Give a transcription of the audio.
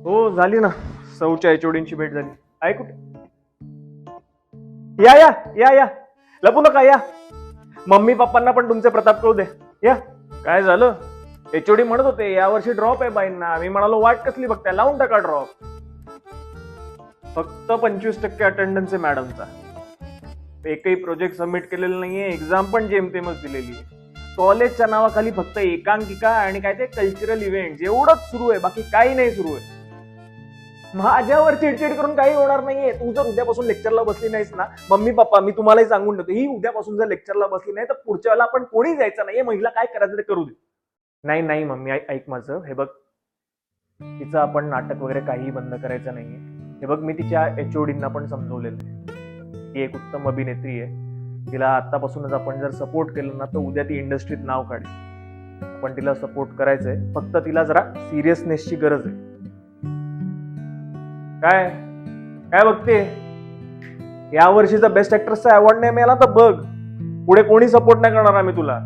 हो झाली ना. सौच्या एचओडींची भेट झाली. आहे कुठे? या या या या लपू नका या. मम्मी पप्पांना पण तुमचे प्रताप कळू दे. या. काय झालं? एचओडी म्हणत होते यावर्षी ड्रॉप आहे बाईंना. मी म्हणालो वाट कसली बघताय, लावून टाका ड्रॉप. फक्त 25% अटेंडन्स आहे मॅडमचा. एकही प्रोजेक्ट सबमिट केलेला नाहीये. एक्झाम पण जेमतेमच दिलेली आहे. कॉलेजच्या नावाखाली फक्त एकांकिका आणि काय ते कल्चरल इव्हेंट एवढंच सुरू आहे, बाकी काही नाही सुरू आहे. माझ्यावर चिडचिड करून काही होणार नाहीये. तू जर उद्यापासून लेक्चरला बसली नाहीस ना, मम्मी पप्पा मी तुम्हालाही सांगून ठेवतो, ही उद्यापासून जर लेक्चरला बसली नाही तर पुढच्या वेळेला आपण कोणी जायचं नाहीये. महिला काय करायचं ते करू दे. नाही नाही मम्मी, ऐक माझं. हे बघ, तिचं आपण नाटक वगैरे काही बंद करायचं नाहीये. हे बघ, मी तिच्या एचओडींना पण समजवलेलं आहे. ती एक उत्तम अभिनेत्री आहे. तिला आतापासूनच आपण जर सपोर्ट केलं ना तर उद्या ती इंडस्ट्रीत नाव काढेल. आपण तिला सपोर्ट करायचंय, फक्त तिला जरा सिरियसनेसची गरज आहे. काय काय बघते? या वर्षीचा बेस्ट ऍक्ट्रेसचा अवॉर्ड नाही मिळाला तर बघ, पुढे कोणी सपोर्ट नाही करणार आम्ही तुला.